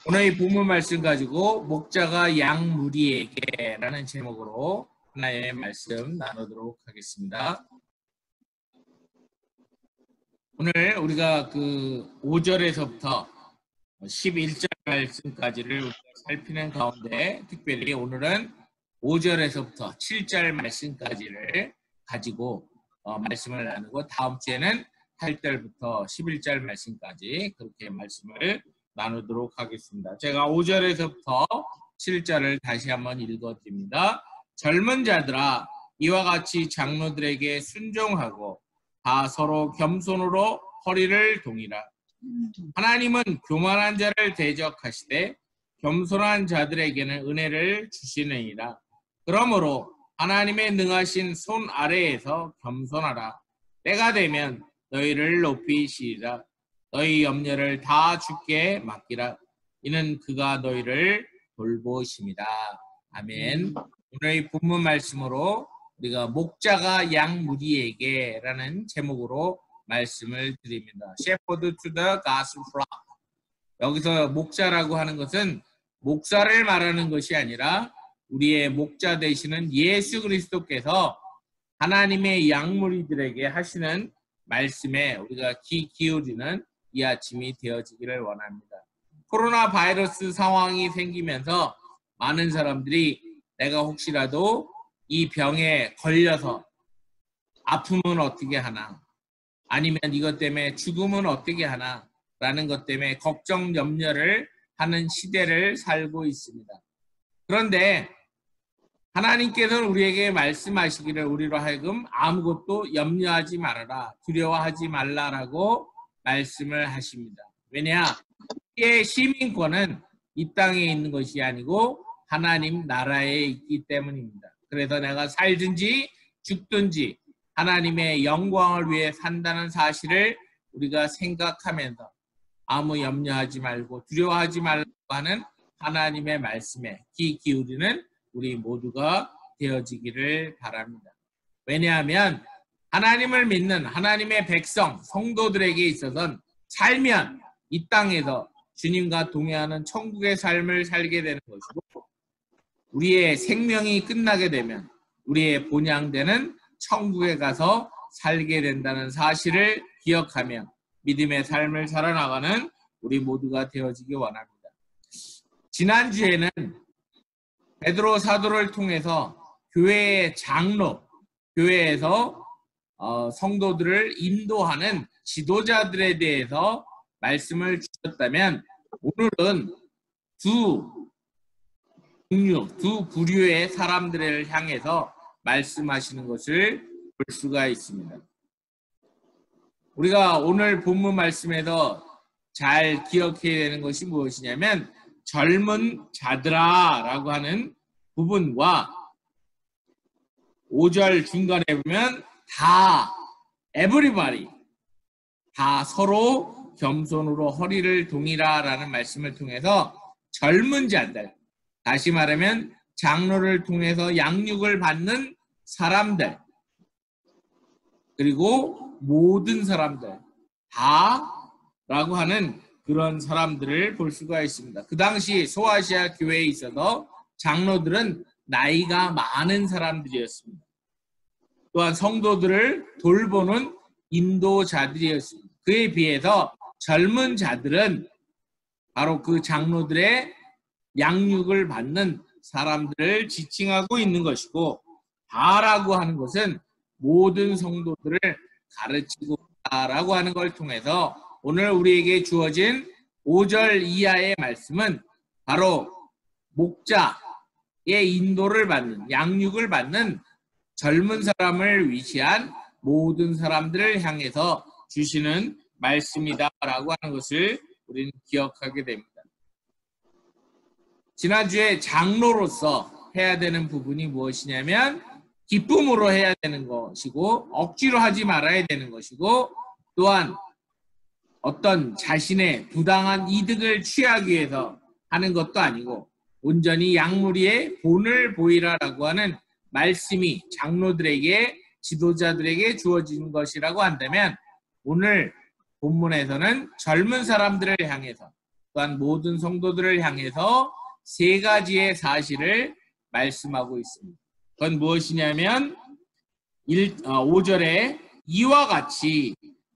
오늘 이 본문 말씀 가지고 목자가 양 무리에게라는 제목으로 하나의 말씀 나누도록 하겠습니다. 오늘 우리가 그 5절에서부터 11절 말씀까지를 우리가 살피는 가운데 특별히 오늘은 5절에서부터 7절 말씀까지를 가지고 말씀을 나누고 다음 주에는 8절부터 11절 말씀까지 그렇게 말씀을 나누도록 하겠습니다. 제가 5절에서부터 7절을 다시 한번 읽어드립니다. 젊은 자들아, 이와 같이 장로들에게 순종하고 다 서로 겸손으로 허리를 동이라. 하나님은 교만한 자를 대적하시되 겸손한 자들에게는 은혜를 주시느니라. 그러므로 하나님의 능하신 손 아래에서 겸손하라. 때가 되면 너희를 높이시리라. 너희 염려를 다 주께 맡기라. 이는 그가 너희를 돌보심이다. 아멘. 오늘 이 본문 말씀으로 우리가 목자가 양 무리에게 라는 제목으로 말씀을 드립니다. Shepherd to the gospel flock. 여기서 목자라고 하는 것은 목사를 말하는 것이 아니라 우리의 목자 되시는 예수 그리스도께서 하나님의 양 무리들에게 하시는 말씀에 우리가 귀 기울이는 이 아침이 되어지기를 원합니다. 코로나 바이러스 상황이 생기면서 많은 사람들이 내가 혹시라도 이 병에 걸려서 아픔은 어떻게 하나, 아니면 이것 때문에 죽음은 어떻게 하나 라는 것 때문에 걱정 염려를 하는 시대를 살고 있습니다. 그런데 하나님께서는 우리에게 말씀하시기를 우리로 하여금 아무것도 염려하지 말아라, 두려워하지 말라라고 말씀을 하십니다. 왜냐? 우리의 시민권은 이 땅에 있는 것이 아니고 하나님 나라에 있기 때문입니다. 그래서 내가 살든지 죽든지 하나님의 영광을 위해 산다는 사실을 우리가 생각하면서 아무 염려하지 말고 두려워하지 말라고 하는 하나님의 말씀에 귀 기울이는 우리 모두가 되어지기를 바랍니다. 왜냐하면 하나님을 믿는 하나님의 백성, 성도들에게 있어서는 살면 이 땅에서 주님과 동행하는 천국의 삶을 살게 되는 것이고, 우리의 생명이 끝나게 되면 우리의 본향되는 천국에 가서 살게 된다는 사실을 기억하며 믿음의 삶을 살아나가는 우리 모두가 되어지기 원합니다. 지난주에는 베드로 사도를 통해서 교회의 장로, 교회에서 성도들을 인도하는 지도자들에 대해서 말씀을 주셨다면, 오늘은 두 부류의 사람들을 향해서 말씀하시는 것을 볼 수가 있습니다. 우리가 오늘 본문 말씀에서 잘 기억해야 되는 것이 무엇이냐면 젊은 자들아 라고 하는 부분과 5절 중간에 보면 다 everybody 다 서로 겸손으로 허리를 동이라 라는 말씀을 통해서 젊은 자들, 다시 말하면 장로를 통해서 양육을 받는 사람들, 그리고 모든 사람들 다 라고 하는 그런 사람들을 볼 수가 있습니다. 그 당시 소아시아 교회에 있어서 장로들은 나이가 많은 사람들이었습니다. 또한 성도들을 돌보는 인도자들이었습니다. 그에 비해서 젊은 자들은 바로 그 장로들의 양육을 받는 사람들을 지칭하고 있는 것이고, 다라고 하는 것은 모든 성도들을 가르치고 있다라고 하는 걸 통해서 오늘 우리에게 주어진 5절 이하의 말씀은 바로 목자의 인도를 받는, 양육을 받는 젊은 사람을 위시한 모든 사람들을 향해서 주시는 말씀이다라고 하는 것을 우리는 기억하게 됩니다. 지난주에 장로로서 해야 되는 부분이 무엇이냐면 기쁨으로 해야 되는 것이고 억지로 하지 말아야 되는 것이고, 또한 어떤 자신의 부당한 이득을 취하기 위해서 하는 것도 아니고 온전히 양무리의 본을 보이라라고 하는 말씀이 장로들에게, 지도자들에게 주어진 것이라고 한다면, 오늘 본문에서는 젊은 사람들을 향해서 또한 모든 성도들을 향해서 세 가지의 사실을 말씀하고 있습니다. 그건 무엇이냐면 5절에 이와 같이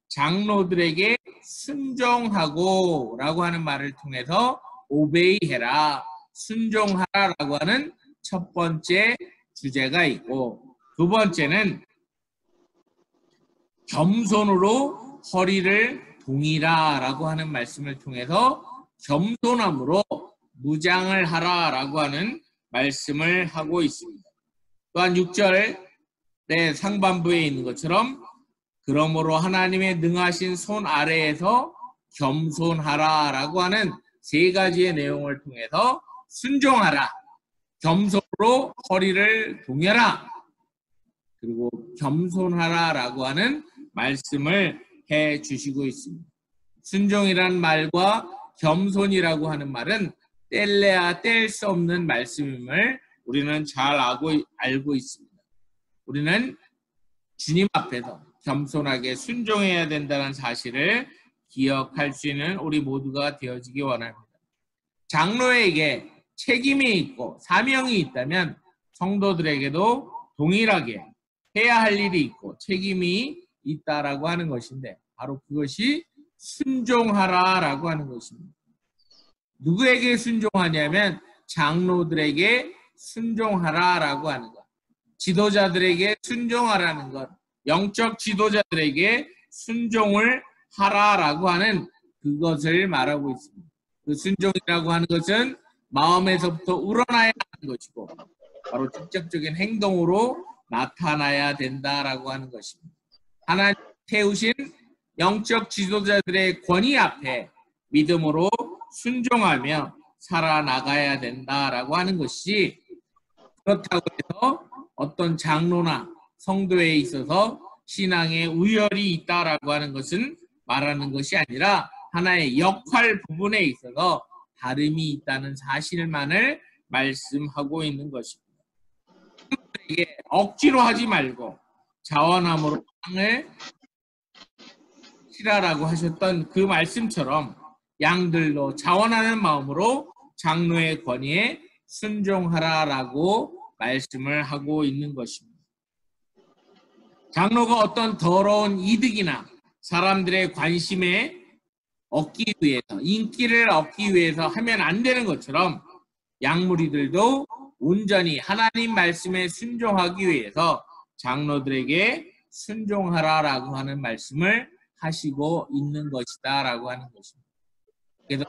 장로들에게 순종하고 라고 하는 말을 통해서 오베이해라, 순종하라 라고 하는 첫 번째 주제가 있고, 두 번째는 겸손으로 허리를 동이라 라고 하는 말씀을 통해서 겸손함으로 무장을 하라 라고 하는 말씀을 하고 있습니다. 또한 6절 상반부에 있는 것처럼 그러므로 하나님의 능하신 손 아래에서 겸손하라 라고 하는 세 가지의 내용을 통해서 순종하라, 겸손으로 허리를 동여라, 그리고 겸손하라 라고 하는 말씀을 해 주시고 있습니다. 순종이라는 말과 겸손이라고 하는 말은 뗄래야 뗄 수 없는 말씀임을 우리는 잘 알고 있습니다. 우리는 주님 앞에서 겸손하게 순종해야 된다는 사실을 기억할 수 있는 우리 모두가 되어지기 원합니다. 장로에게 책임이 있고 사명이 있다면 성도들에게도 동일하게 해야 할 일이 있고 책임이 있다라고 하는 것인데, 바로 그것이 순종하라라고 하는 것입니다. 누구에게 순종하냐면 장로들에게 순종하라라고 하는 것, 지도자들에게 순종하라는 것, 영적 지도자들에게 순종을 하라라고 하는 그것을 말하고 있습니다. 그 순종이라고 하는 것은 마음에서부터 우러나야 하는 것이고 바로 직접적인 행동으로 나타나야 된다라고 하는 것입니다. 하나님 세우신 영적 지도자들의 권위 앞에 믿음으로 순종하며 살아나가야 된다라고 하는 것이, 그렇다고 해서 어떤 장로나 성도에 있어서 신앙에 우열이 있다라고 하는 것은 말하는 것이 아니라 하나의 역할 부분에 있어서 다름이 있다는 사실만을 말씀하고 있는 것입니다. 이게 억지로 하지 말고 자원함으로 땅을 치라라고 하셨던 그 말씀처럼 양들로 자원하는 마음으로 장로의 권위에 순종하라라고 말씀을 하고 있는 것입니다. 장로가 어떤 더러운 이득이나 사람들의 관심에 얻기 위해서, 인기를 얻기 위해서 하면 안 되는 것처럼 양무리들도 온전히 하나님 말씀에 순종하기 위해서 장로들에게 순종하라라고 하는 말씀을 하시고 있는 것이다 라고 하는 것입니다. 그래서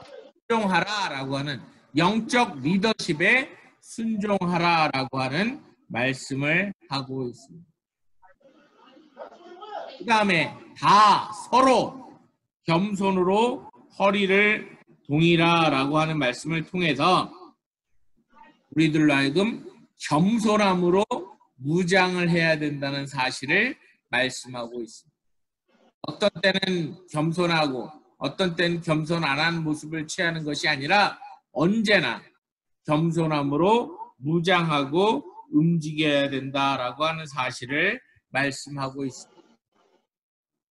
순종하라라고 하는 영적 리더십에 순종하라라고 하는 말씀을 하고 있습니다. 그 다음에 다 서로 겸손으로 허리를 동이라라고 하는 말씀을 통해서 우리들로 하여금 겸손함으로 무장을 해야 된다는 사실을 말씀하고 있습니다. 어떤 때는 겸손하고 어떤 때는 겸손 안 하는 모습을 취하는 것이 아니라 언제나 겸손함으로 무장하고 움직여야 된다라고 하는 사실을 말씀하고 있습니다.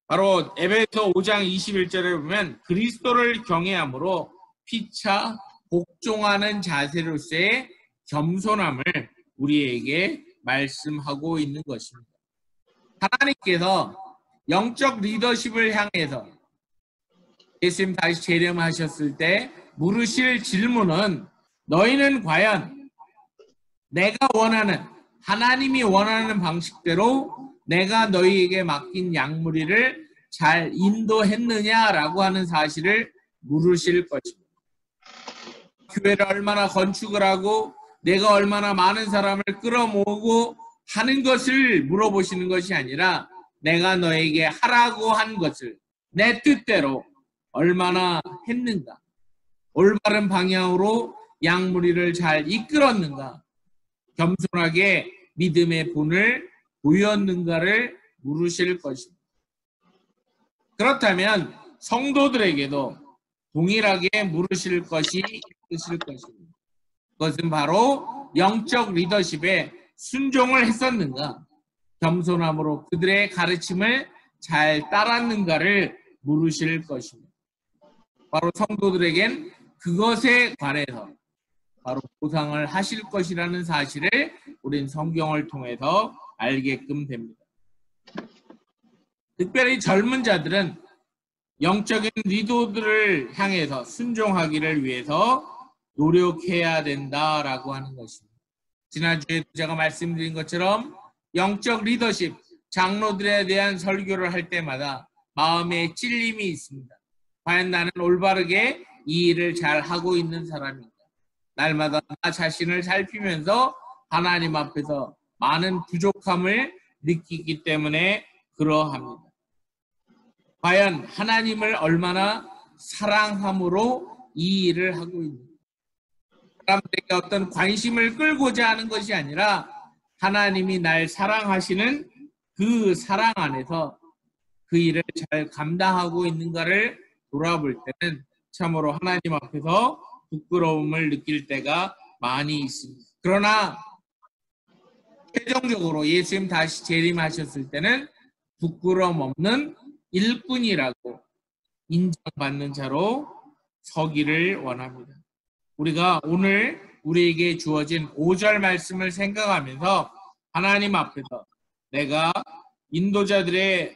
바로 에베소 5장 21절에 보면 그리스도를 경외함으로 피차 복종하는 자세로서의 겸손함을 우리에게 말씀하고 있는 것입니다. 하나님께서 영적 리더십을 향해서 예수님 다시 재림하셨을 때 물으실 질문은, 너희는 과연 내가 원하는, 하나님이 원하는 방식대로 내가 너희에게 맡긴 양무리를 잘 인도했느냐라고 하는 사실을 물으실 것입니다. 교회를 얼마나 건축을 하고 내가 얼마나 많은 사람을 끌어모으고 하는 것을 물어보시는 것이 아니라 내가 너에게 하라고 한 것을 내 뜻대로 얼마나 했는가, 올바른 방향으로 양무리를 잘 이끌었는가, 겸손하게 믿음의 본을 보였는가를 물으실 것입니다. 그렇다면 성도들에게도 동일하게 물으실 것이 있으실 것입니다. 그것은 바로 영적 리더십에 순종을 했었는가, 겸손함으로 그들의 가르침을 잘 따랐는가를 물으실 것입니다. 바로 성도들에겐 그것에 관해서 바로 보상을 하실 것이라는 사실을 우린 성경을 통해서 알게끔 됩니다. 특별히 젊은 자들은 영적인 리더들을 향해서 순종하기를 위해서 노력해야 된다라고 하는 것입니다. 지난주에 제가 말씀드린 것처럼 영적 리더십, 장로들에 대한 설교를 할 때마다 마음에 찔림이 있습니다. 과연 나는 올바르게 이 일을 잘 하고 있는 사람인가? 날마다 나 자신을 살피면서 하나님 앞에서 많은 부족함을 느끼기 때문에 그러합니다. 과연 하나님을 얼마나 사랑함으로 이 일을 하고 있는가? 사람들에게 어떤 관심을 끌고자 하는 것이 아니라 하나님이 날 사랑하시는 그 사랑 안에서 그 일을 잘 감당하고 있는가를 돌아볼 때는 참으로 하나님 앞에서 부끄러움을 느낄 때가 많이 있습니다. 그러나 최종적으로 예수님 다시 재림하셨을 때는 부끄러움 없는 일꾼이라고 인정받는 자로 서기를 원합니다. 우리가 오늘 우리에게 주어진 5절 말씀을 생각하면서 하나님 앞에서 내가 인도자들의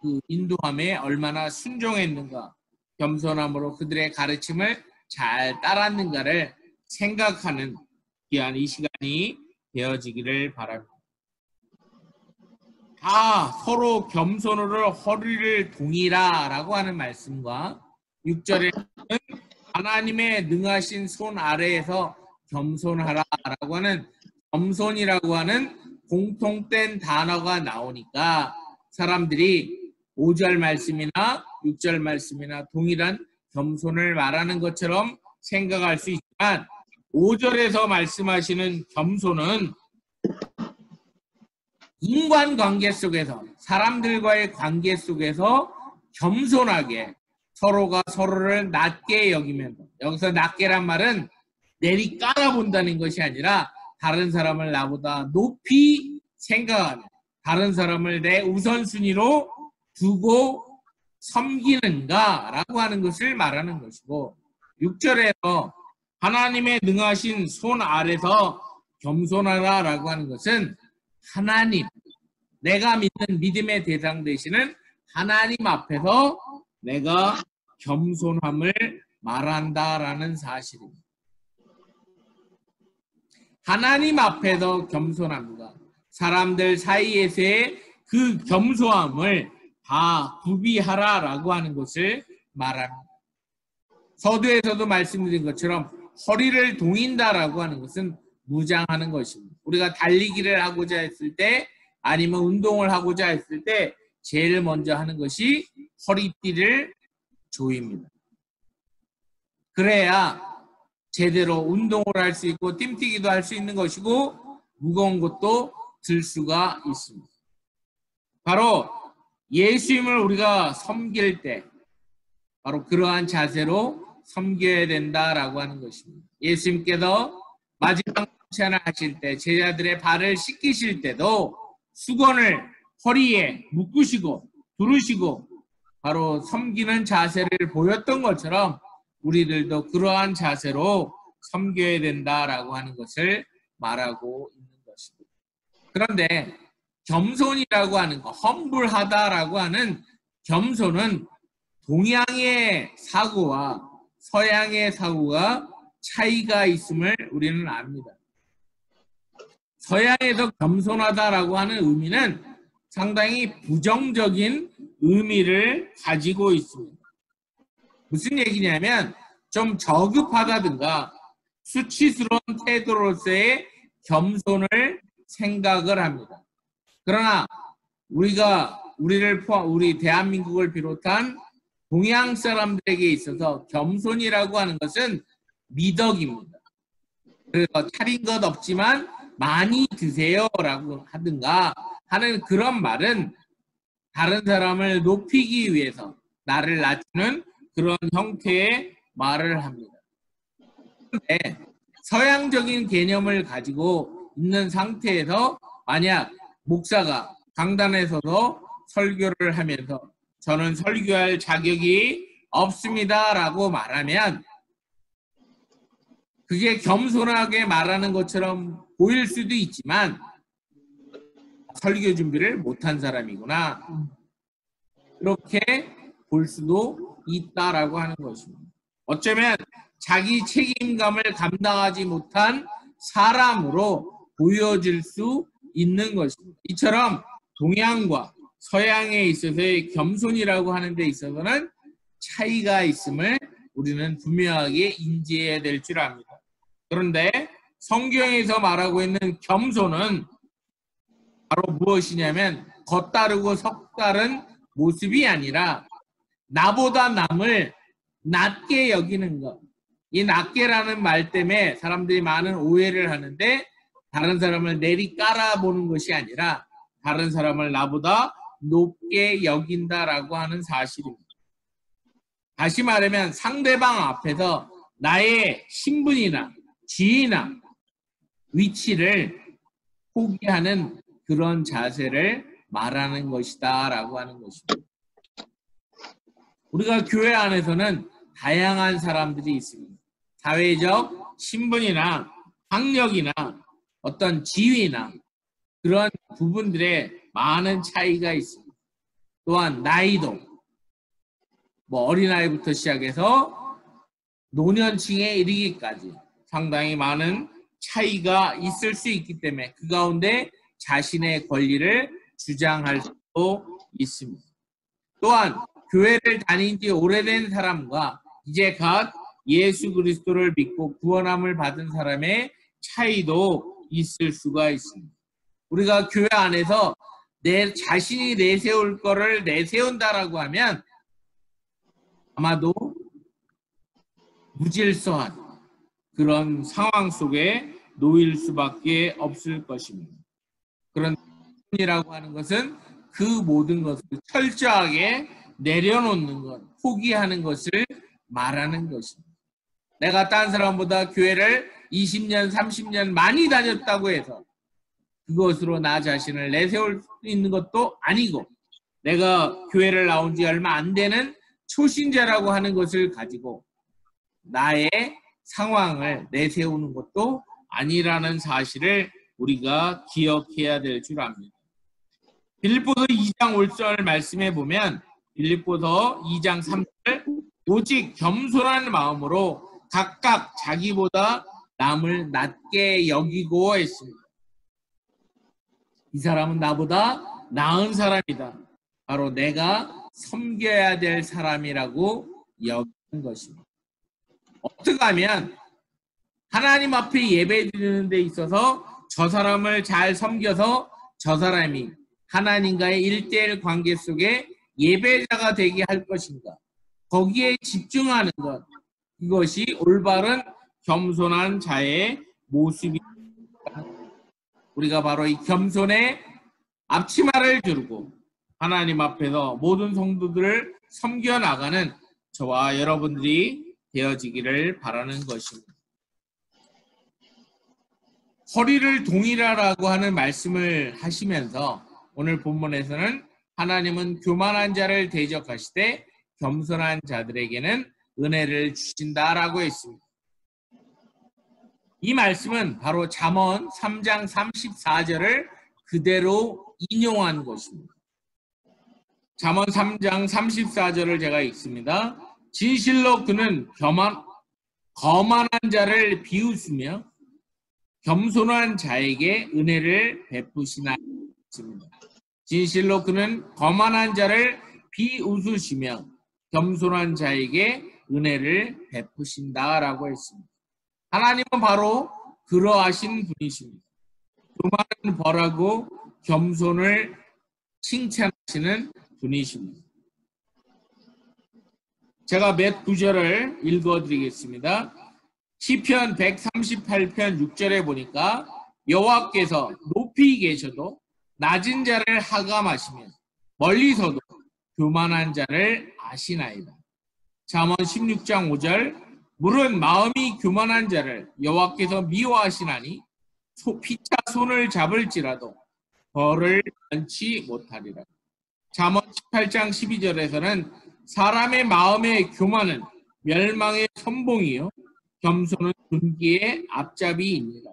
그 인도함에 얼마나 순종했는가, 겸손함으로 그들의 가르침을 잘 따랐는가를 생각하는 귀한 이 시간이 되어지기를 바랍니다. 다 서로 겸손으로 허리를 동이라 라고 하는 말씀과 6절에는 하나님의 능하신 손 아래에서 겸손하라 라고 하는 겸손이라고 하는 공통된 단어가 나오니까 사람들이 5절 말씀이나 6절 말씀이나 동일한 겸손을 말하는 것처럼 생각할 수 있지만 5절에서 말씀하시는 겸손은 인간관계 속에서 사람들과의 관계 속에서 겸손하게 서로가 서로를 낮게 여기면서, 여기서 낮게란 말은 내리 깔아본다는 것이 아니라 다른 사람을 나보다 높이 생각하는, 다른 사람을 내 우선순위로 두고 섬기는가 라고 하는 것을 말하는 것이고 6절에서 하나님의 능하신 손 아래서 겸손하라 라고 하는 것은 하나님, 내가 믿는 믿음의 대상 되시는 하나님 앞에서 내가 겸손함을 말한다라는 사실입니다. 하나님 앞에서 겸손함과 사람들 사이에서의 그 겸손함을 다 구비하라라고 하는 것을 말합니다. 서두에서도 말씀드린 것처럼 허리를 동인다라고 하는 것은 무장하는 것입니다. 우리가 달리기를 하고자 했을 때 아니면 운동을 하고자 했을 때 제일 먼저 하는 것이 허리띠를 조입니다. 그래야 제대로 운동을 할 수 있고 뜀뛰기도 할 수 있는 것이고 무거운 것도 들 수가 있습니다. 바로 예수님을 우리가 섬길 때 바로 그러한 자세로 섬겨야 된다라고 하는 것입니다. 예수님께서 마지막 성찬을 하실 때 제자들의 발을 씻기실 때도 수건을 허리에 묶으시고 두르시고 바로 섬기는 자세를 보였던 것처럼 우리들도 그러한 자세로 섬겨야 된다라고 하는 것을 말하고 있는 것입니다. 그런데 겸손이라고 하는 거, 험불하다라고 하는 겸손은 동양의 사고와 서양의 사고가 차이가 있음을 우리는 압니다. 서양에서 겸손하다라고 하는 의미는 상당히 부정적인 의미를 가지고 있습니다. 무슨 얘기냐면 좀 저급하다든가 수치스러운 태도로서의 겸손을 생각을 합니다. 그러나 우리 대한민국을 비롯한 동양 사람들에게 있어서 겸손이라고 하는 것은 미덕입니다. 그래서 차린 것 없지만 많이 드세요라고 하든가 하는 그런 말은 다른 사람을 높이기 위해서 나를 낮추는 그런 형태의 말을 합니다. 그런데 서양적인 개념을 가지고 있는 상태에서 만약 목사가 강단에서도 설교를 하면서 저는 설교할 자격이 없습니다라고 말하면 그게 겸손하게 말하는 것처럼 보일 수도 있지만 설교 준비를 못한 사람이구나. 그렇게 볼 수도 있다라고 하는 것입니다. 어쩌면 자기 책임감을 감당하지 못한 사람으로 보여질 수 있는 것입니다. 이처럼 동양과 서양에 있어서의 겸손이라고 하는 데 있어서는 차이가 있음을 우리는 분명하게 인지해야 될 줄 압니다. 그런데 성경에서 말하고 있는 겸손은 바로 무엇이냐면 겉다르고 색다른 모습이 아니라 나보다 남을 낮게 여기는 것. 이 낮게라는 말 때문에 사람들이 많은 오해를 하는데 다른 사람을 내리 깔아보는 것이 아니라 다른 사람을 나보다 높게 여긴다라고 하는 사실입니다. 다시 말하면 상대방 앞에서 나의 신분이나 지위나 위치를 포기하는 그런 자세를 말하는 것이다 라고 하는 것입니다. 우리가 교회 안에서는 다양한 사람들이 있습니다. 사회적 신분이나 학력이나 어떤 지위나 그런 부분들에 많은 차이가 있습니다. 또한 나이도 어린아이부터 시작해서 노년층에 이르기까지 상당히 많은 차이가 있을 수 있기 때문에 그 가운데 자신의 권리를 주장할 수도 있습니다. 또한 교회를 다닌 지 오래된 사람과 이제 갓 예수 그리스도를 믿고 구원함을 받은 사람의 차이도 있을 수가 있습니다. 우리가 교회 안에서 내 자신이 내세울 거를 내세운다라고 하면 아마도 무질서한 그런 상황 속에 놓일 수밖에 없을 것입니다. 그런 이라고 하는 것은 그 모든 것을 철저하게 내려놓는 것, 포기하는 것을 말하는 것입니다. 내가 딴 사람보다 교회를 20년, 30년 많이 다녔다고 해서 그것으로 나 자신을 내세울 수 있는 것도 아니고 내가 교회를 나온 지 얼마 안 되는 초신자라고 하는 것을 가지고 나의 상황을 내세우는 것도 아니라는 사실을 우리가 기억해야 될 줄 압니다. 빌립보서 2장 5절 말씀해 보면 빌립보서 2장 3절 오직 겸손한 마음으로 각각 자기보다 남을 낮게 여기고 했습니다. 이 사람은 나보다 나은 사람이다. 바로 내가 섬겨야 될 사람이라고 여기는 것입니다. 어떻게 하면 하나님 앞에 예배 드리는 데 있어서 저 사람을 잘 섬겨서 저 사람이 하나님과의 1:1 관계 속에 예배자가 되게 할 것인가? 거기에 집중하는 것. 이것이 올바른 겸손한 자의 모습입니다. 우리가 바로 이 겸손의 앞치마를 두르고 하나님 앞에서 모든 성도들을 섬겨나가는 저와 여러분들이 되어지기를 바라는 것입니다. 허리를 동일하라고 하는 말씀을 하시면서 오늘 본문에서는 하나님은 교만한 자를 대적하시되 겸손한 자들에게는 은혜를 주신다라고 했습니다. 이 말씀은 바로 잠언 3장 34절을 그대로 인용한 것입니다. 잠언 3장 34절을 제가 읽습니다. 진실로 그는 거만한 자를 비웃으며 겸손한 자에게 은혜를 베푸시나 했습니다. 진실로 그는 거만한 자를 비웃으시며 겸손한 자에게 은혜를 베푸신다라고 했습니다. 하나님은 바로 그러하신 분이십니다. 교만을 벌하고 겸손을 칭찬하시는 분이십니다. 제가 몇 구절을 읽어드리겠습니다. 시편 138편 6절에 보니까 여호와께서 높이 계셔도 낮은 자를 하감하시며 멀리서도 교만한 자를 아시나이다. 잠언 16장 5절 물은 마음이 교만한 자를 여호와께서 미워하시나니 피차 손을 잡을지라도 벌을 면치 못하리라. 잠언 18장 12절에서는 사람의 마음의 교만은 멸망의 선봉이요 겸손은 존귀의 앞잡이입니다.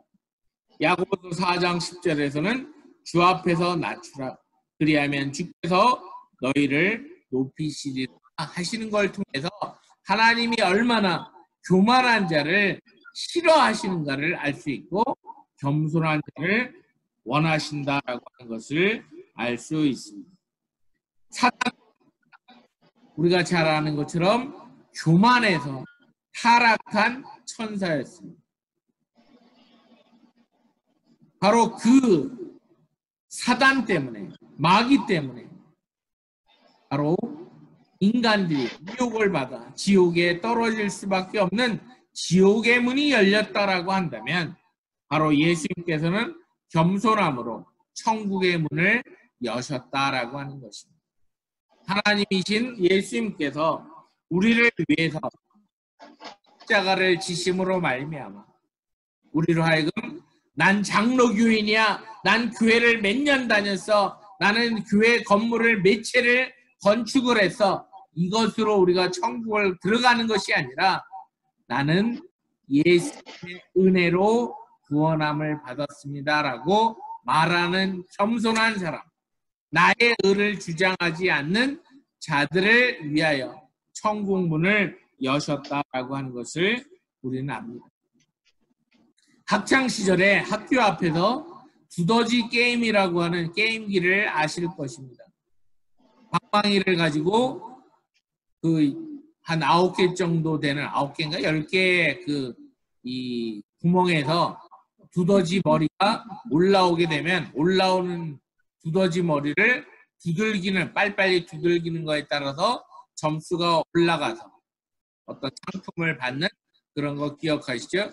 야고보서 4장 10절에서는 주 앞에서 낮추라. 그리하면 주께서 너희를 높이시리라 하시는 걸 통해서 하나님이 얼마나 교만한 자를 싫어하시는가를 알 수 있고 겸손한 자를 원하신다라고 하는 것을 알 수 있습니다. 사단, 우리가 잘 아는 것처럼 교만해서 타락한 천사였습니다. 바로 그 사단 때문에, 마귀 때문에 바로 인간들이 미혹을 받아 지옥에 떨어질 수밖에 없는 지옥의 문이 열렸다라고 한다면 바로 예수님께서는 겸손함으로 천국의 문을 여셨다라고 하는 것입니다. 하나님이신 예수님께서 우리를 위해서 십자가를 지심으로 말미암아 우리로 하여금 난 장로교인이야, 난 교회를 몇 년 다녔어, 나는 교회 건물을 몇 채를 건축을 해서 이것으로 우리가 천국을 들어가는 것이 아니라 나는 예수님의 은혜로 구원함을 받았습니다라고 말하는 겸손한 사람, 나의 의를 주장하지 않는 자들을 위하여 천국 문을 여셨다라고 하는 것을 우리는 압니다. 학창 시절에 학교 앞에서 두더지 게임이라고 하는 게임기를 아실 것입니다. 방망이를 가지고 한 9개 정도 되는 9개인가 10개 이 구멍에서 두더지 머리가 올라오게 되면 올라오는 두더지 머리를 두들기는 빨리빨리 두들기는 거에 따라서 점수가 올라가서 어떤 상품을 받는 그런 거 기억하시죠?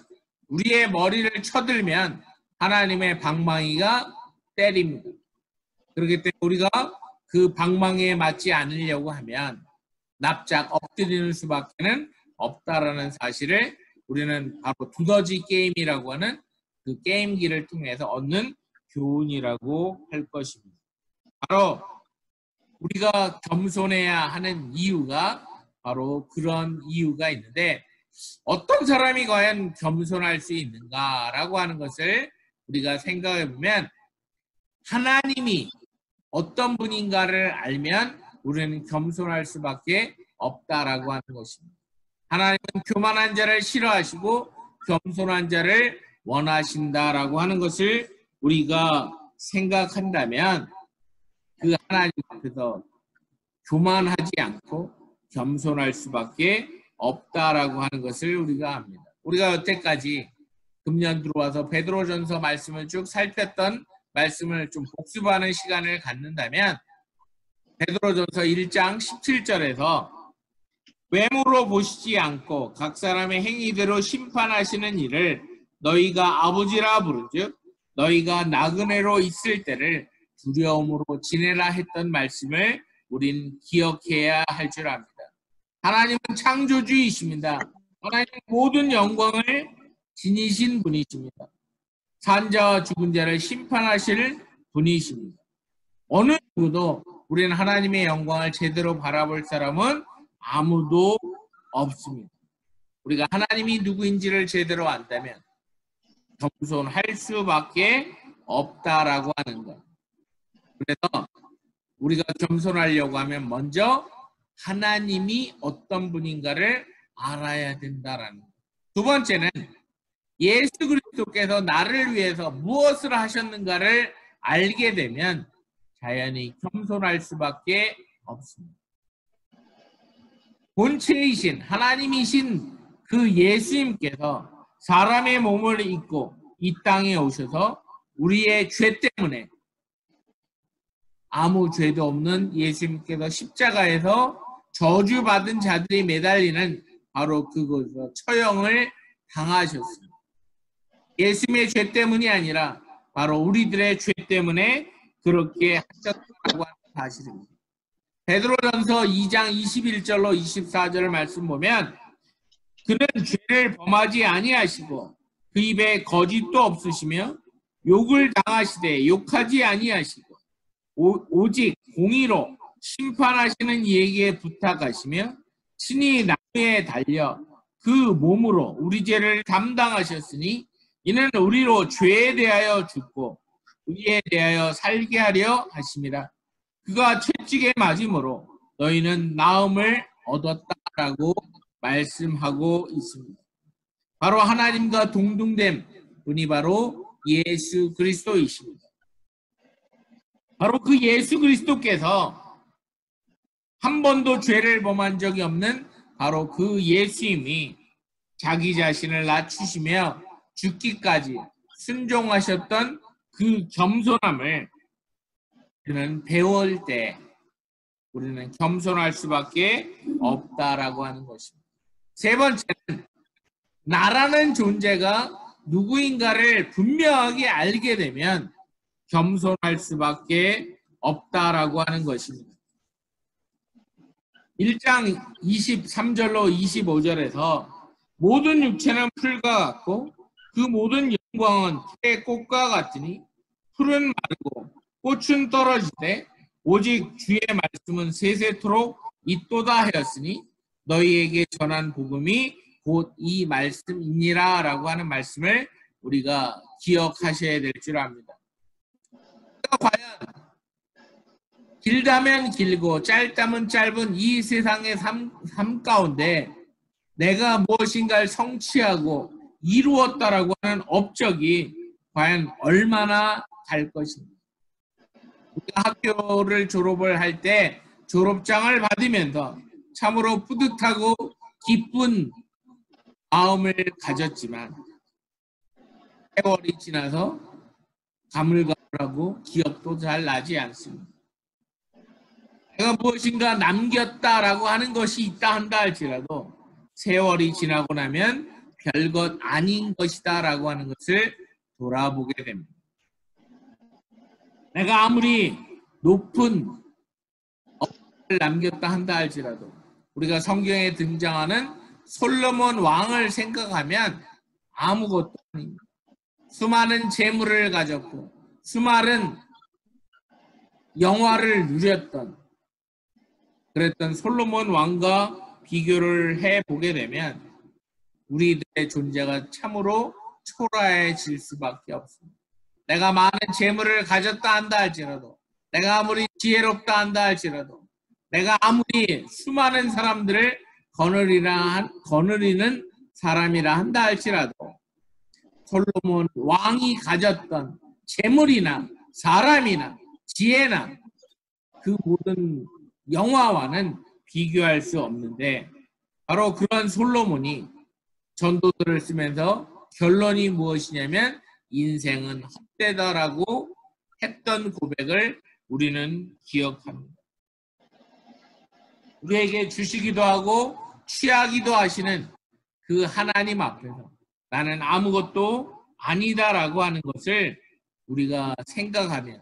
우리의 머리를 쳐들면 하나님의 방망이가 때립니다. 그렇기 때문에 우리가 그 방망이에 맞지 않으려고 하면 납작 엎드리는 수밖에는 없다라는 사실을 우리는 바로 두더지 게임이라고 하는 그 게임기를 통해서 얻는 교훈이라고 할 것입니다. 바로 우리가 겸손해야 하는 이유가 바로 그런 이유가 있는데 어떤 사람이 과연 겸손할 수 있는가라고 하는 것을 우리가 생각해 보면 하나님이 어떤 분인가를 알면 우리는 겸손할 수밖에 없다라고 하는 것입니다. 하나님은 교만한 자를 싫어하시고 겸손한 자를 원하신다라고 하는 것을 우리가 생각한다면 그 하나님 앞에서 교만하지 않고 겸손할 수밖에 없다라고 하는 것을 우리가 압니다. 우리가 여태까지 금년 들어와서 베드로전서 말씀을 쭉 살폈던 말씀을 좀 복습하는 시간을 갖는다면 베드로전서 1장 17절에서 외모로 보시지 않고 각 사람의 행위대로 심판하시는 일을 너희가 아버지라 부르즉 너희가 나그네로 있을 때를 두려움으로 지내라 했던 말씀을 우린 기억해야 할 줄 압니다. 하나님은 창조주이십니다. 하나님은 모든 영광을 지니신 분이십니다. 산자와 죽은 자를 심판하실 분이십니다. 어느 누구도 우리는 하나님의 영광을 제대로 바라볼 사람은 아무도 없습니다. 우리가 하나님이 누구인지를 제대로 안다면 겸손할 수밖에 없다라고 하는 것. 그래서 우리가 겸손하려고 하면 먼저 하나님이 어떤 분인가를 알아야 된다라는 것. 두 번째는 예수 그리스도께서 나를 위해서 무엇을 하셨는가를 알게 되면 자연히 겸손할 수밖에 없습니다. 본체이신 하나님이신 그 예수님께서 사람의 몸을 입고 이 땅에 오셔서 우리의 죄 때문에 아무 죄도 없는 예수님께서 십자가에서 저주받은 자들이 매달리는 바로 그곳에서 처형을 당하셨습니다. 예수님의 죄 때문이 아니라 바로 우리들의 죄 때문에 그렇게 하셨다고 하는 사실입니다. 베드로전서 2장 21절로 24절 말씀 보면 그는 죄를 범하지 아니하시고 그 입에 거짓도 없으시며 욕을 당하시되 욕하지 아니하시고 오직 공의로 심판하시는 이에게 부탁하시며 친히 나무에 달려 그 그 몸으로 우리 죄를 담당하셨으니 이는 우리로 죄에 대하여 죽고 의에 대하여 살게 하려 하심이라. 그가 채찍에 맞음으로 너희는 나음을 얻었다라고 말씀하고 있습니다. 바로 하나님과 동등된 분이 바로 예수 그리스도이십니다. 바로 그 예수 그리스도께서 한 번도 죄를 범한 적이 없는 바로 그 예수님이 자기 자신을 낮추시며 죽기까지 순종하셨던 그 겸손함을 우리는 배울 때 우리는 겸손할 수밖에 없다라고 하는 것입니다. 세 번째는 나라는 존재가 누구인가를 분명하게 알게 되면 겸손할 수밖에 없다라고 하는 것입니다. 1장 23절로 25절에서 모든 육체는 풀과 같고 그 모든 영광은 풀의 꽃과 같으니 풀은 마르고 꽃은 떨어지되 오직 주의 말씀은 세세토록 있도다 하였으니 너희에게 전한 복음이 곧 이 말씀이니라 라고 하는 말씀을 우리가 기억하셔야 될 줄 압니다. 과연 길다면 길고 짧다면 짧은 이 세상의 삶 가운데 내가 무엇인가를 성취하고 이루었다라고 하는 업적이 과연 얼마나 갈 것입니다. 우리가 학교를 졸업을 할 때 졸업장을 받으면서 참으로 뿌듯하고 기쁜 마음을 가졌지만 세월이 지나서 가물가물하고 기억도 잘 나지 않습니다. 내가 무엇인가 남겼다라고 하는 것이 있다 한다 할지라도 세월이 지나고 나면 별것 아닌 것이다라고 하는 것을 돌아보게 됩니다. 내가 아무리 높은 업을 남겼다 한다 할지라도 우리가 성경에 등장하는 솔로몬 왕을 생각하면 아무것도 아닙니다. 수많은 재물을 가졌고 수많은 영화를 누렸던 그랬던 솔로몬 왕과 비교를 해보게 되면 우리들의 존재가 참으로 초라해질 수밖에 없습니다. 내가 많은 재물을 가졌다 한다 할지라도 내가 아무리 지혜롭다 한다 할지라도 내가 아무리 수많은 사람들을 거느리는 사람이라 한다 할지라도 솔로몬 왕이 가졌던 재물이나 사람이나 지혜나 그 모든 영화와는 비교할 수 없는데 바로 그런 솔로몬이 전도들을 쓰면서 결론이 무엇이냐면 인생은 헛되다라고 했던 고백을 우리는 기억합니다. 우리에게 주시기도 하고 취하기도 하시는 그 하나님 앞에서 나는 아무것도 아니다라고 하는 것을 우리가 생각하면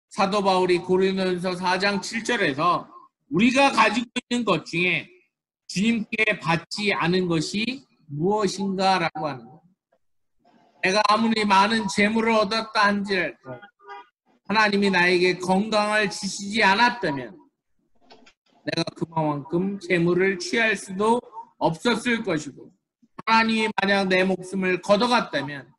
사도 바울이 고린도전서 4장 7절에서 우리가 가지고 있는 것 중에 주님께 받지 않은 것이 무엇인가라고 하는 것. 내가 아무리 많은 재물을 얻었다 한지라도 하나님이 나에게 건강을 주시지 않았다면 내가 그만큼 재물을 취할 수도 없었을 것이고 하나님이 만약 내 목숨을 걷어갔다면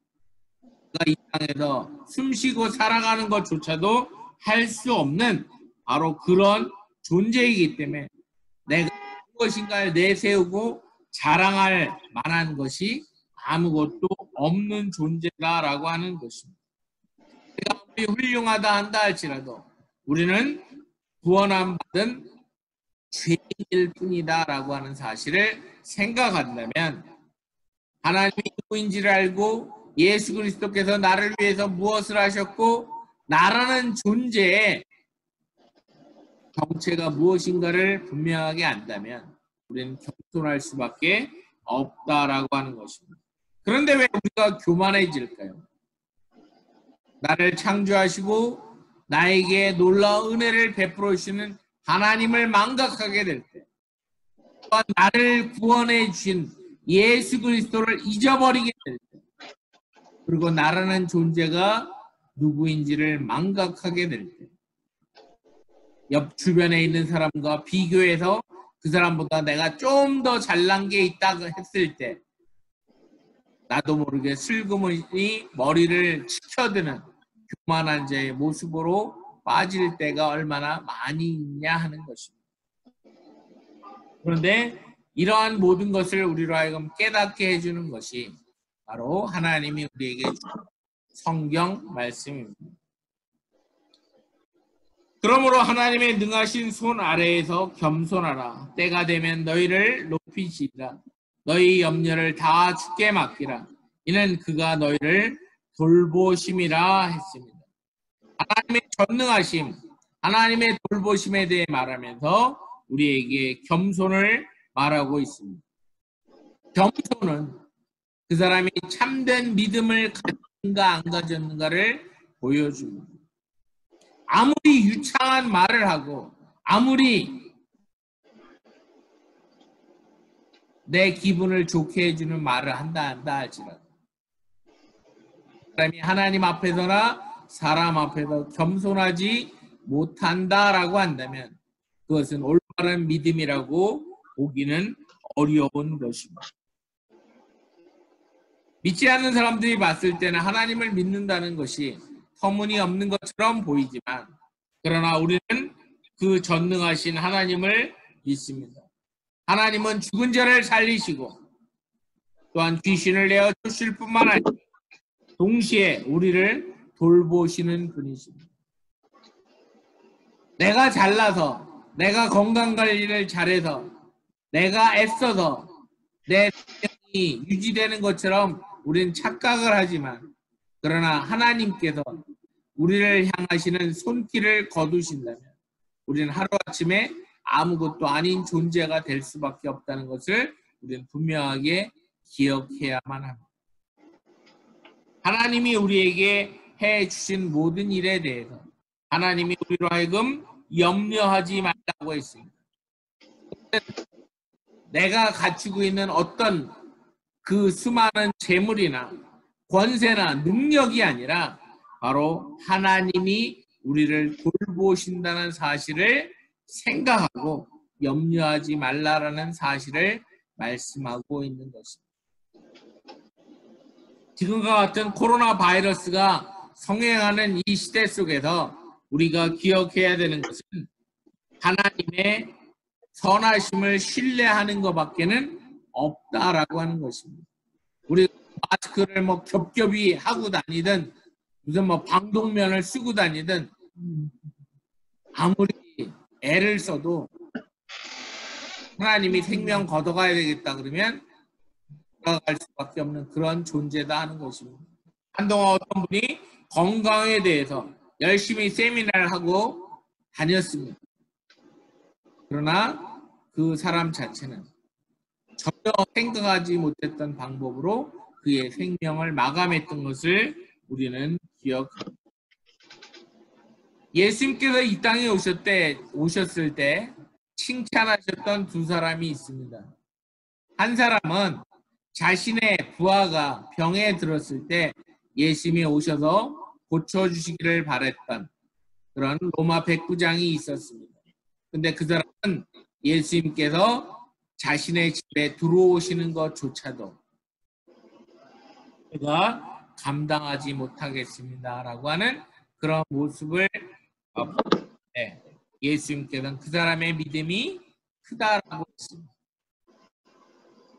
내가 이 땅에서 숨쉬고 살아가는 것조차도 할 수 없는 바로 그런 존재이기 때문에 내가 무엇인가를 내세우고 자랑할 만한 것이 아무것도 없는 존재다라고 하는 것입니다. 내가 아무리 훌륭하다 한다 할지라도 우리는 구원함 받은 죄인일 뿐이다라고 하는 사실을 생각한다면 하나님이 누구인지를 알고 예수 그리스도께서 나를 위해서 무엇을 하셨고 나라는 존재의 정체가 무엇인가를 분명하게 안다면 우리는 겸손할 수밖에 없다라고 하는 것입니다. 그런데 왜 우리가 교만해질까요? 나를 창조하시고 나에게 놀라운 은혜를 베풀어 주시는 하나님을 망각하게 될 때, 또한 나를 구원해 주신 예수 그리스도를 잊어버리게 될 때, 그리고 나라는 존재가 누구인지를 망각하게 될 때, 옆 주변에 있는 사람과 비교해서 그 사람보다 내가 좀 더 잘난 게 있다고 했을 때 나도 모르게 슬그머니 머리를 치켜드는 교만한 자의 모습으로 빠질 때가 얼마나 많이 있냐 하는 것입니다. 그런데 이러한 모든 것을 우리로 하여금 깨닫게 해주는 것이 바로 하나님이 우리에게 주는 성경 말씀입니다. 그러므로 하나님의 능하신 손 아래에서 겸손하라. 때가 되면 너희를 높이시리라. 너희 염려를 다 주께 맡기라. 이는 그가 너희를 돌보심이라 했습니다. 하나님의 전능하심, 하나님의 돌보심에 대해 말하면서 우리에게 겸손을 말하고 있습니다. 겸손은 그 사람이 참된 믿음을 가졌는가 안 가졌는가를 보여줍니다. 아무리 유창한 말을 하고 아무리 내 기분을 좋게 해주는 말을 한다 할지라도 사람이 하나님 앞에서나 사람 앞에서 겸손하지 못한다라고 한다면 그것은 올바른 믿음이라고 보기는 어려운 것입니다. 믿지 않는 사람들이 봤을 때는 하나님을 믿는다는 것이 터무니없는 것처럼 보이지만 그러나 우리는 그 전능하신 하나님을 믿습니다. 하나님은 죽은 자를 살리시고 또한 귀신을 내어 주실 뿐만 아니라 동시에 우리를 돌보시는 분이십니다. 내가 잘나서 내가 건강관리를 잘해서 내가 애써서 내 생명이 유지되는 것처럼 우리는 착각을 하지만 그러나 하나님께서 우리를 향하시는 손길을 거두신다면 우리는 하루아침에 아무것도 아닌 존재가 될 수밖에 없다는 것을 우리는 분명하게 기억해야만 합니다. 하나님이 우리에게 해주신 모든 일에 대해서 하나님이 우리로 하여금 염려하지 말라고 했습니다. 내가 갖추고 있는 어떤 그 수많은 재물이나 권세나 능력이 아니라 바로 하나님이 우리를 돌보신다는 사실을 생각하고 염려하지 말라라는 사실을 말씀하고 있는 것입니다. 지금과 같은 코로나 바이러스가 성행하는 이 시대 속에서 우리가 기억해야 되는 것은 하나님의 선하심을 신뢰하는 것밖에는 없다라고 하는 것입니다. 우리 마스크를 뭐 겹겹이 하고 다니든 무슨 뭐 방독면을 쓰고 다니든 아무리 애를 써도 하나님이 생명 걷어가야 되겠다 그러면 걷어갈 수밖에 없는 그런 존재다 하는 것입니다. 한동안 어떤 분이 건강에 대해서 열심히 세미나를 하고 다녔습니다. 그러나 그 사람 자체는 전혀 생각하지 못했던 방법으로 그의 생명을 마감했던 것을 우리는 기억합니다. 예수님께서 이 땅에 오셨을 때 칭찬하셨던 두 사람이 있습니다. 한 사람은 자신의 부하가 병에 들었을 때 예수님이 오셔서 고쳐주시기를 바랬던 그런 로마 백부장이 있었습니다. 근데 그 사람은 예수님께서 자신의 집에 들어오시는 것조차도 제가 감당하지 못하겠습니다 라고 하는 그런 모습을 예수님께서는 그 사람의 믿음이 크다라고 했습니다.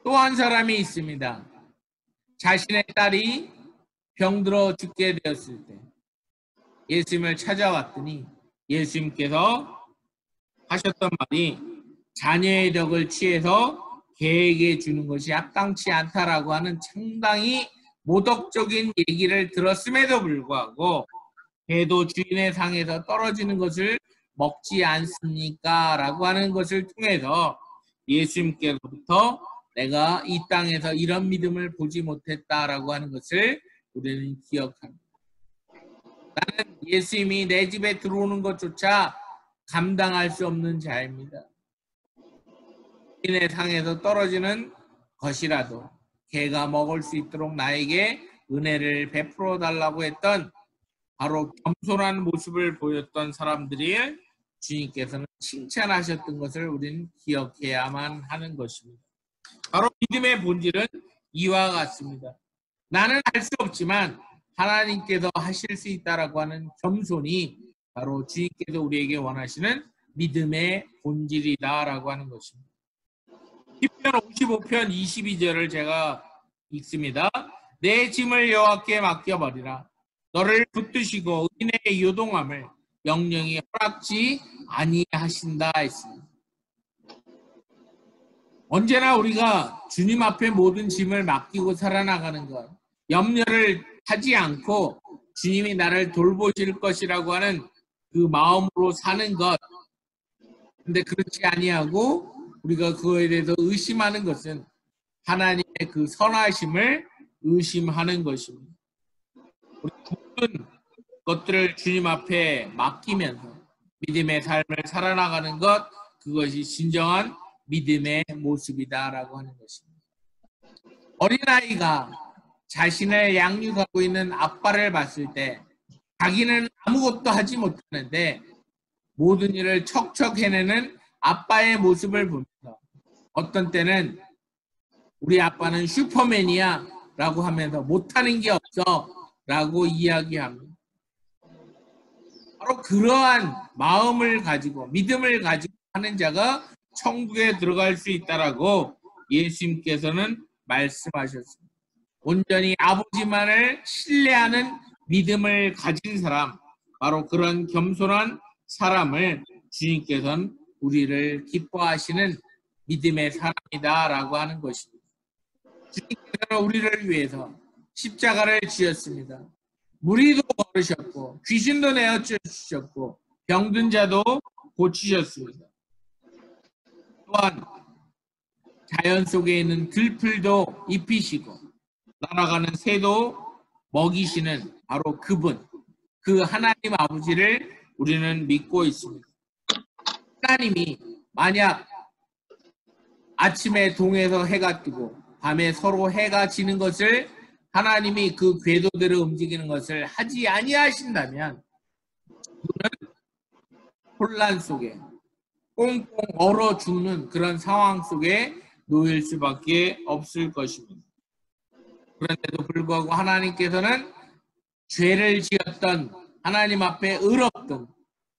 또 한 사람이 있습니다. 자신의 딸이 병들어 죽게 되었을 때 예수님을 찾아왔더니 예수님께서 하셨던 말이 자녀의 덕을 취해서 개에게 주는 것이 합당치 않다라고 하는 상당히 모독적인 얘기를 들었음에도 불구하고 개도 주인의 상에서 떨어지는 것을 먹지 않습니까? 라고 하는 것을 통해서 예수님께로부터 내가 이 땅에서 이런 믿음을 보지 못했다라고 하는 것을 우리는 기억합니다. 나는 예수님이 내 집에 들어오는 것조차 감당할 수 없는 자입니다. 주인의 상에서 떨어지는 것이라도 개가 먹을 수 있도록 나에게 은혜를 베풀어 달라고 했던 바로 겸손한 모습을 보였던 사람들이 주님께서는 칭찬하셨던 것을 우리는 기억해야만 하는 것입니다. 바로 믿음의 본질은 이와 같습니다. 나는 할 수 없지만 하나님께서 하실 수 있다라고 하는 겸손이 바로 주님께서 우리에게 원하시는 믿음의 본질이다라고 하는 것입니다. 시편 55편 22절을 제가 읽습니다. 내 짐을 여호와께 맡겨버리라. 너를 붙드시고 은혜의 요동함을 영영이 허락지 아니하신다 했습니다. 언제나 우리가 주님 앞에 모든 짐을 맡기고 살아나가는 것, 염려를 하지 않고 주님이 나를 돌보실 것이라고 하는 그 마음으로 사는 것. 근데 그렇지 아니하고 우리가 그거에 대해서 의심하는 것은 하나님의 그 선하심을 의심하는 것입니다. 우리 모든 것들을 주님 앞에 맡기면서 믿음의 삶을 살아나가는 것, 그것이 진정한 믿음의 모습이다라고 하는 것입니다. 어린아이가 자신을 양육하고 있는 아빠를 봤을 때 자기는 아무것도 하지 못하는데 모든 일을 척척 해내는 아빠의 모습을 보면서 어떤 때는 우리 아빠는 슈퍼맨이야 라고 하면서 못하는 게 없어 라고 이야기합니다. 바로 그러한 마음을 가지고 믿음을 가지고 하는 자가 천국에 들어갈 수 있다라고 예수님께서는 말씀하셨습니다. 온전히 아버지만을 신뢰하는 믿음을 가진 사람, 바로 그런 겸손한 사람을 주님께서는 우리를 기뻐하시는 믿음의 사람이다라고 하는 것입니다. 주님께서는 우리를 위해서 십자가를 지었습니다. 무리도 걸으셨고 귀신도 내어주셨고 병든 자도 고치셨습니다. 또한 자연 속에 있는 들풀도 입히시고 날아가는 새도 먹이시는 바로 그분, 그 하나님 아버지를 우리는 믿고 있습니다. 하나님이 만약 아침에 동에서 해가 뜨고 밤에 서로 해가 지는 것을 하나님이 그 궤도대로 움직이는 것을 하지 아니하신다면 우리는 혼란 속에 꽁꽁 얼어 죽는 그런 상황 속에 놓일 수밖에 없을 것입니다. 그런데도 불구하고 하나님께서는 죄를 지었던 하나님 앞에 의롭던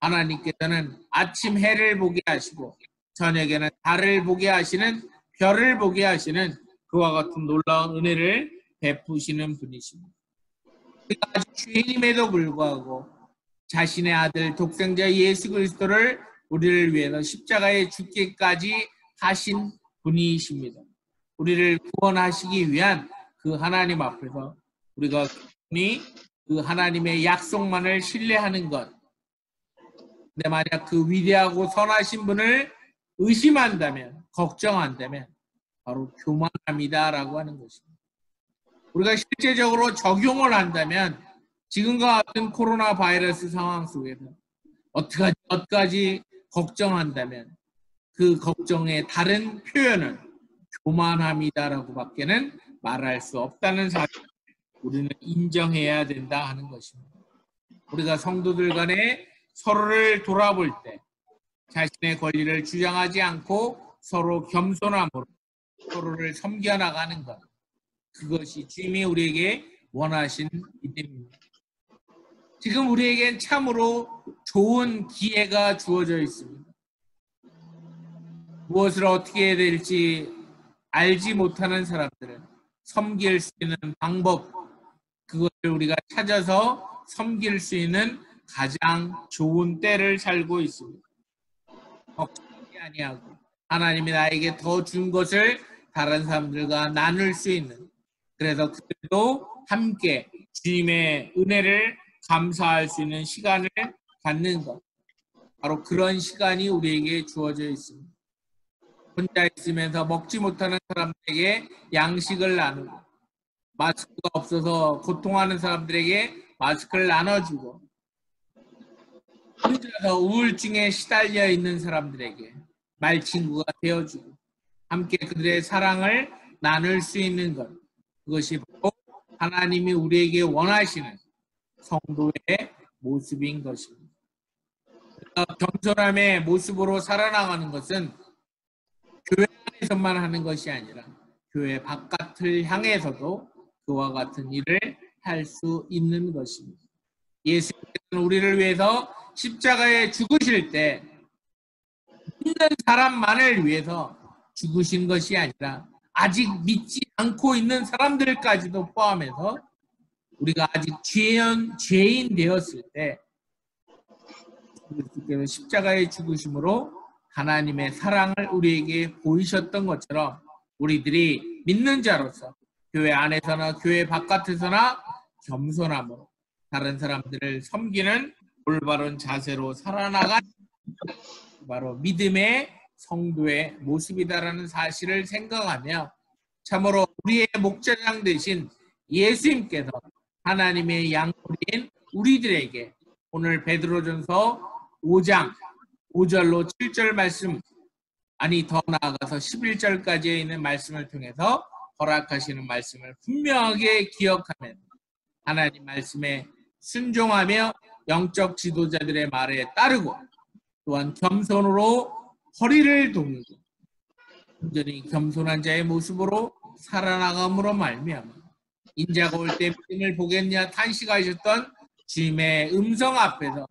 하나님께서는 아침 해를 보게 하시고 저녁에는 달을 보게 하시는 별을 보게 하시는 그와 같은 놀라운 은혜를 베푸시는 분이십니다. 우리가 아주 죄인임에도 불구하고 자신의 아들 독생자 예수 그리스도를 우리를 위해서 십자가에 죽기까지 하신 분이십니다. 우리를 구원하시기 위한 그 하나님 앞에서 우리가 그 하나님의 약속만을 신뢰하는 것. 근데 만약 그 위대하고 선하신 분을 의심한다면, 걱정한다면 바로 교만함이다라고 하는 것입니다. 우리가 실제적으로 적용을 한다면 지금과 같은 코로나 바이러스 상황 속에서 어떡하지 걱정한다면 그 걱정의 다른 표현은 교만함이다라고 밖에는 말할 수 없다는 사실을 우리는 인정해야 된다 하는 것입니다. 우리가 성도들 간에 서로를 돌아볼 때 자신의 권리를 주장하지 않고 서로 겸손함으로 서로를 섬겨나가는 것, 그것이 주님이 우리에게 원하신 믿음입니다. 지금 우리에겐 참으로 좋은 기회가 주어져 있습니다. 무엇을 어떻게 해야 될지 알지 못하는 사람들은 섬길 수 있는 방법, 그것을 우리가 찾아서 섬길 수 있는 가장 좋은 때를 살고 있습니다. 걱정이 아니하고 하나님이 나에게 더 준 것을 다른 사람들과 나눌 수 있는, 그래서 그들도 함께 주님의 은혜를 감사할 수 있는 시간을 갖는 것, 바로 그런 시간이 우리에게 주어져 있습니다. 혼자 있으면서 먹지 못하는 사람들에게 양식을 나누고 마스크가 없어서 고통하는 사람들에게 마스크를 나눠주고 혼자서 우울증에 시달려 있는 사람들에게 말친구가 되어주고 함께 그들의 사랑을 나눌 수 있는 것, 그것이 바로 하나님이 우리에게 원하시는 성도의 모습인 것입니다. 겸손함의 모습으로 살아나가는 것은 교회 안에서만 하는 것이 아니라 교회 바깥을 향해서도 그와 같은 일을 할 수 있는 것입니다. 예수님께서는 우리를 위해서 십자가에 죽으실 때 믿는 사람만을 위해서 죽으신 것이 아니라 아직 믿지 않고 있는 사람들까지도 포함해서 우리가 아직 죄인 되었을 때 그리스도께서 십자가의 죽으심으로 하나님의 사랑을 우리에게 보이셨던 것처럼 우리들이 믿는 자로서 교회 안에서나 교회 바깥에서나 겸손함으로 다른 사람들을 섬기는 올바른 자세로 살아나간 바로 믿음의 성도의 모습이다라는 사실을 생각하며 참으로 우리의 목자장 되신 예수님께서 하나님의 양으로인 우리들에게 오늘 베드로전서 5장 5절로 7절 말씀, 아니 더 나아가서 11절까지에 있는 말씀을 통해서 허락하시는 말씀을 분명하게 기억하면 하나님 말씀에 순종하며 영적 지도자들의 말에 따르고 또한 겸손으로 허리를 동이고 온전히 겸손한 자의 모습으로 살아나감으로 말미암아 인자가 올 때 믿음을 보겠냐 탄식하셨던 주님의 음성 앞에서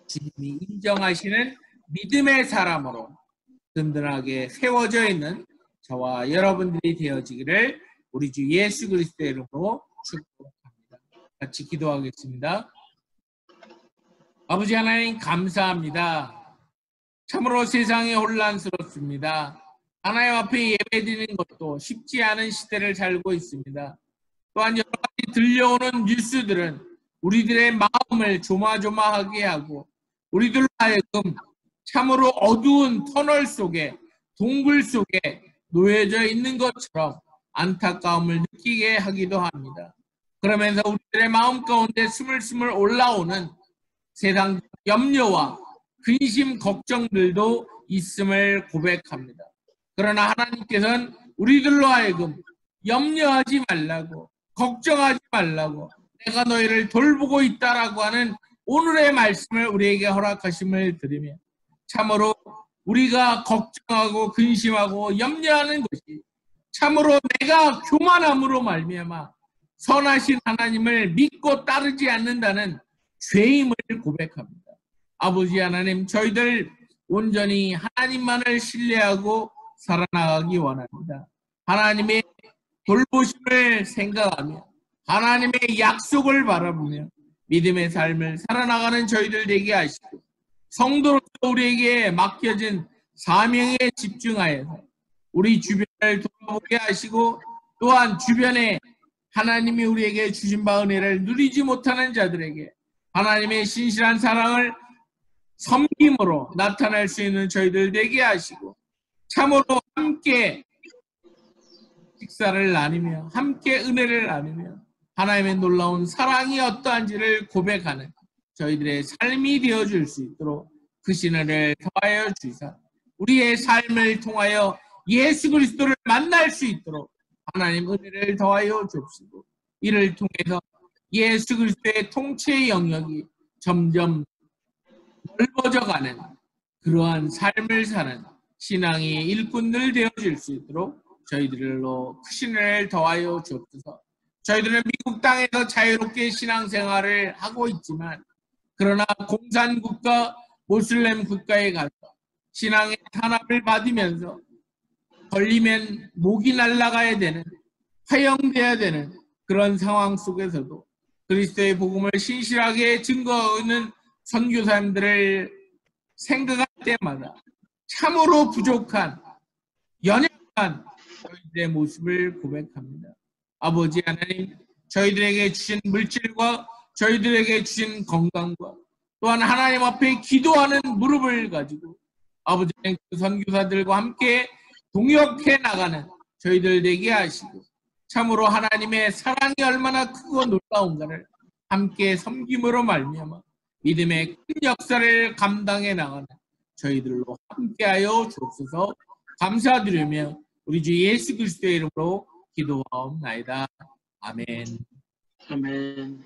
주님이 인정하시는 믿음의 사람으로 든든하게 세워져 있는 저와 여러분들이 되어지기를 우리 주 예수 그리스도의 이름으로 축복합니다. 같이 기도하겠습니다. 아버지 하나님 감사합니다. 참으로 세상이 혼란스럽습니다. 하나님 앞에 예배드리는 것도 쉽지 않은 시대를 살고 있습니다. 또한 여러 가지 들려오는 뉴스들은 우리들의 마음을 조마조마하게 하고 우리들로 하여금 참으로 어두운 터널 속에 동굴 속에 놓여져 있는 것처럼 안타까움을 느끼게 하기도 합니다. 그러면서 우리들의 마음 가운데 스물스물 올라오는 세상 염려와 근심, 걱정들도 있음을 고백합니다. 그러나 하나님께서는 우리들로 하여금 염려하지 말라고, 걱정하지 말라고, 내가 너희를 돌보고 있다라고 하는 오늘의 말씀을 우리에게 허락하심을 드리며 참으로 우리가 걱정하고 근심하고 염려하는 것이 참으로 내가 교만함으로 말미암아 선하신 하나님을 믿고 따르지 않는다는 죄임을 고백합니다. 아버지 하나님, 저희들 온전히 하나님만을 신뢰하고 살아나가기 원합니다. 하나님의 돌보심을 생각하며 하나님의 약속을 바라보며 믿음의 삶을 살아나가는 저희들 되게 하시고 성도로서 우리에게 맡겨진 사명에 집중하여서 우리 주변을 돌아보게 하시고 또한 주변에 하나님이 우리에게 주신 바 은혜를 누리지 못하는 자들에게 하나님의 신실한 사랑을 섬김으로 나타낼 수 있는 저희들 되게 하시고 참으로 함께 식사를 나누며 함께 은혜를 나누며 하나님의 놀라운 사랑이 어떠한지를 고백하는 저희들의 삶이 되어줄 수 있도록 그 신을 더하여 주시사 우리의 삶을 통하여 예수 그리스도를 만날 수 있도록 하나님 은혜를 더하여 주옵시고 이를 통해서 예수 그리스도의 통치의 영역이 점점 넓어져가는 그러한 삶을 사는 신앙의 일꾼들 되어질 수 있도록 저희들로 크신 은혜를 더하여 주옵소서. 저희들은 미국 땅에서 자유롭게 신앙생활을 하고 있지만 그러나 공산국가 모슬렘 국가에 가서 신앙의 탄압을 받으면서 걸리면 목이 날아가야 되는 화형돼야 되는 그런 상황 속에서도 그리스도의 복음을 신실하게 증거하는 선교사님들을 생각할 때마다 참으로 부족한 연약한 저희들의 모습을 고백합니다. 아버지 하나님, 저희들에게 주신 물질과 저희들에게 주신 건강과 또한 하나님 앞에 기도하는 무릎을 가지고 아버지 하나님 그 선교사들과 함께 동역해 나가는 저희들 되게 하시고 참으로 하나님의 사랑이 얼마나 크고 놀라운가를 함께 섬김으로 말미암아 믿음의 큰 역사를 감당해 나가는 저희들로 함께하여 주옵소서. 감사드리며 우리 주 예수 그리스도의 이름으로 기도하옵나이다. 아멘. 아멘.